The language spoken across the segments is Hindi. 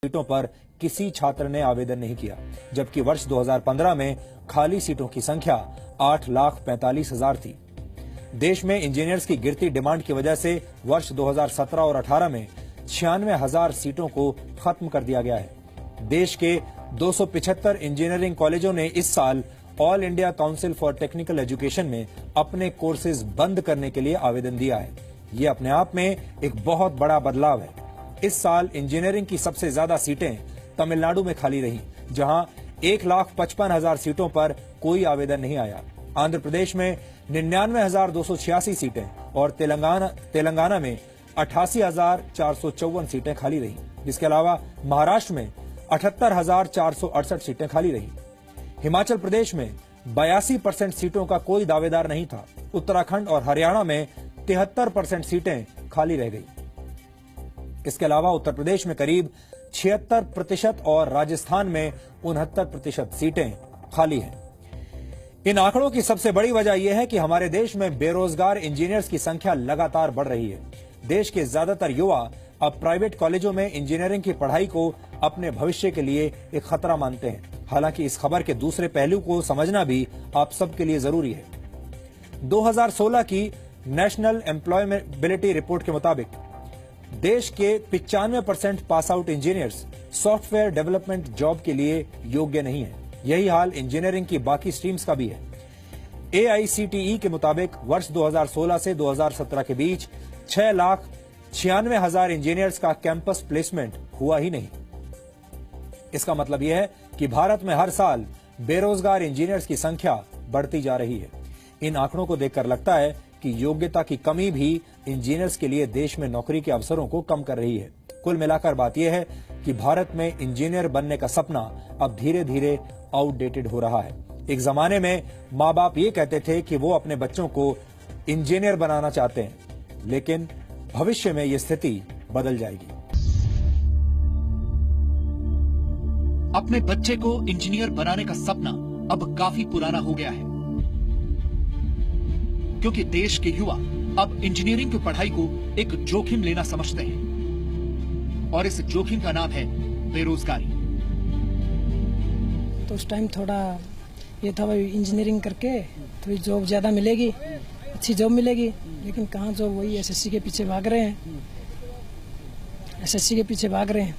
सीटों पर किसी छात्र ने आवेदन नहीं किया, जबकि वर्ष 2015 में खाली सीटों की संख्या 8,45,000 थी। देश में इंजीनियर्स की गिरती डिमांड की वजह से वर्ष 2017 और 18 में 96,000 सीटों को खत्म कर दिया गया है। देश के 275 इंजीनियरिंग कॉलेजों ने इस साल all India council for technical education में अपने कोर्सेज बंद करने के लिए आवेदन दिया है। ये अपने आप में एक बहुत बड़ा बदलाव है। इस साल इंजीनियरिंग की सबसे ज्यादा सीटें तमिलनाडु में खाली रहीं, जहां 1,55,000 सीटों पर कोई आवेदन नहीं आया। आंध्र प्रदेश में 99,286 सीटें और तेलंगाना में 88,454 सीटें खाली रहीं, जिसके अलावा महाराष्ट्र में 78,468 सीटें खाली रहीं। हिमाचल प्रदेश में 82% सीटों का कोई दावेदार नहीं था। उत्तराखंड और हरियाणा में 73% सीटें खाली रह गई। इसके अलावा उत्तर प्रदेश में करीब 76% और राजस्थान में 69% सीटें खाली हैं। इन आंकड़ों की सबसे बड़ी वजह यह है कि हमारे देश में बेरोजगार इंजीनियर्स की संख्या लगातार बढ़ रही है। देश के ज्यादातर युवा अब प्राइवेट कॉलेजों में इंजीनियरिंग की पढ़ाई को अपने भविष्य के लिए एक खतरा मानते हैं। हालांकि इस खबर के दूसरे पहलू को समझना भी आप सबके लिए जरूरी है। 2016 की नेशनल एम्प्लॉयमेबिलिटी रिपोर्ट के मुताबिक देश के 95% pass out engineers software development job के लिए योग्य नहीं है। यही हाल इंजीनियरिंग की बाकी स्ट्रीम्स का भी है। AICTE के मुताबिक वर्ष 2016 से 2017 के बीच 6,96,000 इंजीनियर्स का कैंपस प्लेसमेंट हुआ ही नहीं। इसका मतलब यह है कि भारत में हर साल बेरोजगार इंजीनियर्स की संख्या बढ़ती जा रही है। इन आंकड़ों को देखकर लगता है कि योग्यता की कमी भी इंजीनियर्स के लिए देश में नौकरी के अवसरों को कम कर रही है। कुल मिलाकर बात यह है कि भारत में इंजीनियर बनने का सपना अब धीरे धीरे आउटडेटेड हो रहा है। एक जमाने में माँ बाप ये कहते थे कि वो अपने बच्चों को इंजीनियर बनाना चाहते हैं, लेकिन भविष्य में ये स्थिति बदल जाएगी। अपने बच्चे को इंजीनियर बनाने का सपना अब काफी पुराना हो गया है, क्योंकि देश के युवा अब इंजीनियरिंग की पढ़ाई को एक जोखिम लेना समझते हैं, और इस जोखिम का नाम है बेरोजगारी। तो उस टाइम थोड़ा ये था भाई इंजीनियरिंग करके थोड़ी जॉब ज्यादा मिलेगी, अच्छी जॉब मिलेगी, लेकिन कहाँ जॉब, वही SSC के पीछे भाग रहे हैं। SSC के पीछे भाग रहे हैं,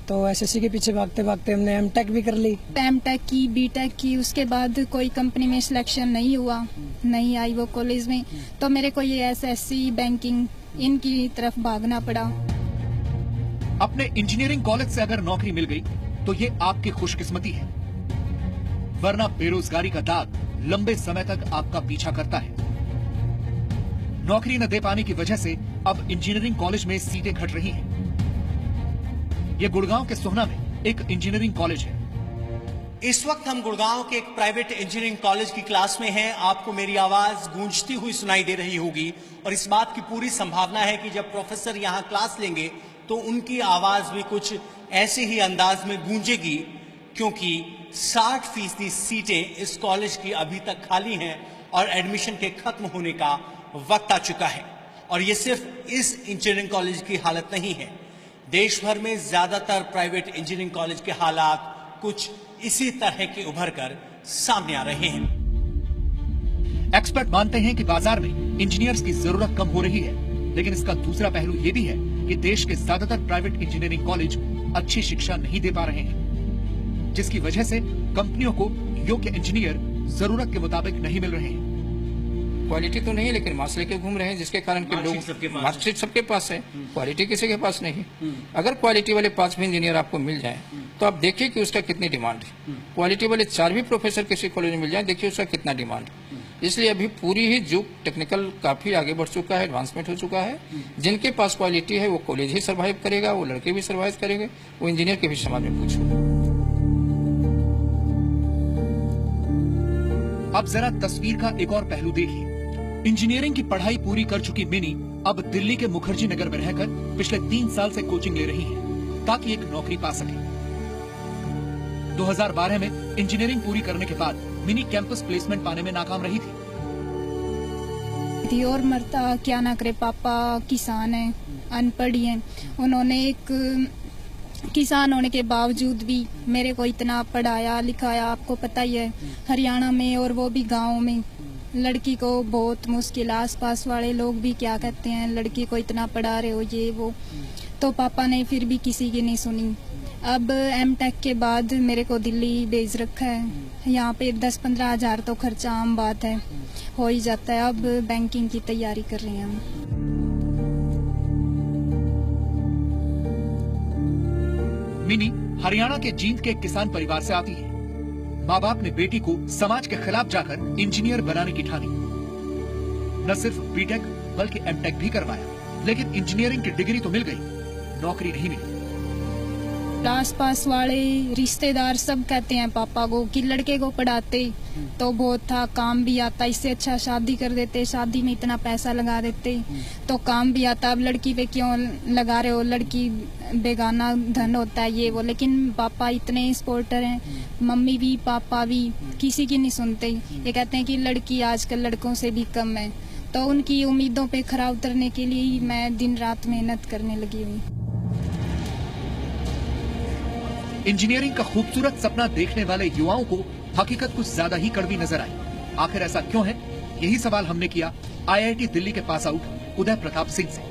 तो SSC के पीछे भागते भागते हमने M.Tech भी कर ली। M.Tech की, B.Tech की, उसके बाद कोई कंपनी में सिलेक्शन नहीं हुआ, नहीं आई वो कॉलेज में, तो मेरे को ये SSC, बैंकिंग, इनकी तरफ भागना पड़ा। अपने इंजीनियरिंग कॉलेज से अगर नौकरी मिल गई तो ये आपकी खुशकिस्मती है, वरना बेरोजगारी का दाग लंबे समय तक आपका पीछा करता है। नौकरी न दे पाने की वजह से अब इंजीनियरिंग कॉलेज में सीटें घट रही हैं। ये गुड़गांव के सोहना में एक इंजीनियरिंग कॉलेज है। इस वक्त हम गुड़गांव के एक प्राइवेट इंजीनियरिंग कॉलेज की क्लास में हैं। आपको मेरी आवाज गूंजती हुई सुनाई दे रही होगी, और इस बात की पूरी संभावना है कि जब प्रोफेसर यहां क्लास लेंगे तो उनकी आवाज भी कुछ ऐसे ही अंदाज में गूंजेगी, क्योंकि 60% सीटें इस कॉलेज की अभी तक खाली हैं और एडमिशन के खत्म होने का वक्त आ चुका है। और ये सिर्फ इस इंजीनियरिंग कॉलेज की हालत नहीं है, देश भर में ज्यादातर प्राइवेट इंजीनियरिंग कॉलेज के हालात कुछ इसी तरह के उभर कर सामने आ रहे हैं। एक्सपर्ट मानते हैं कि बाजार में इंजीनियर्स की जरूरत कम हो रही है, लेकिन इसका दूसरा पहलू ये भी है कि देश के ज्यादातर प्राइवेट इंजीनियरिंग कॉलेज अच्छी शिक्षा नहीं दे पा रहे हैं, जिसकी वजह से कंपनियों को योग्य इंजीनियर जरूरत के मुताबिक नहीं मिल रहे हैं। क्वालिटी तो नहीं, लेकिन मार्क्स लेके घूम रहे हैं, जिसके कारण के लोग मार्कशीट सबके पास है, क्वालिटी किसी के पास नहीं। अगर क्वालिटी वाले 5 भी इंजीनियर आपको मिल जाए तो आप देखिए कि उसका कितनी डिमांड है। क्वालिटी वाले 4 भी प्रोफेसर किसी कॉलेज में मिल जाए, देखिए उसका कितना डिमांड है। इसलिए अभी पूरी ही युग टेक्निकल काफी आगे बढ़ चुका है, एडवांसमेंट हो चुका है। जिनके पास क्वालिटी है वो कॉलेज ही सर्वाइव करेगा, वो लड़के भी सर्वाइव करेंगे, वो इंजीनियर के भी समाज में कुछ होगा। अब जरा तस्वीर का एक और पहलू देखिए। इंजीनियरिंग की पढ़ाई पूरी कर चुकी मिनी अब दिल्ली के मुखर्जी नगर में रहकर पिछले 3 साल से कोचिंग ले रही है ताकि एक नौकरी पा सके। 2012 में इंजीनियरिंग पूरी करने के बाद मिनी कैंपस प्लेसमेंट पाने में नाकाम रही थी। और मरता क्या ना करे, पापा किसान हैं, अनपढ़ हैं, उन्होंने एक किसान होने के बावजूद भी मेरे को इतना पढ़ाया लिखाया। आपको पता ही है हरियाणा में, और वो भी गांव में, लड़की को बहुत मुश्किल। आसपास वाले लोग भी क्या कहते हैं, लड़की को इतना पढ़ा रहे हो ये वो। तो पापा ने फिर भी किसी की नहीं सुनी। अब एमटेक के बाद मेरे को दिल्ली भेज रखा है। यहाँ पे 10-15 हज़ार तो खर्चा आम बात है, हो ही जाता है। अब बैंकिंग की तैयारी कर रहे हैं हम। मिनी हरियाणा के जींद के एक किसान परिवार से आती है। माँ बाप ने बेटी को समाज के खिलाफ जाकर इंजीनियर बनाने की ठानी। न सिर्फ बीटेक बल्कि एमटेक भी करवाया, लेकिन इंजीनियरिंग की डिग्री तो मिल गई, नौकरी नहीं मिली। आस पास वाले रिश्तेदार सब कहते हैं पापा को कि लड़के को पढ़ाते तो बहुत था, काम भी आता, इससे अच्छा शादी कर देते, शादी में इतना पैसा लगा देते तो काम भी आता। अब लड़की पे क्यों लगा रहे हो, लड़की बेगाना धन होता है ये वो। लेकिन पापा इतने सपोर्टर हैं, मम्मी भी पापा भी, किसी की नहीं सुनते। ये कहते हैं कि लड़की आजकल लड़कों से भी कम है। तो उनकी उम्मीदों पे खरा उतरने के लिए ही मैं दिन रात मेहनत करने लगी हुई। इंजीनियरिंग का खूबसूरत सपना देखने वाले युवाओं को हकीकत कुछ ज्यादा ही कड़वी नजर आई। आखिर ऐसा क्यों है, यही सवाल हमने किया IIT दिल्ली के पास आउट उदय प्रताप सिंह से।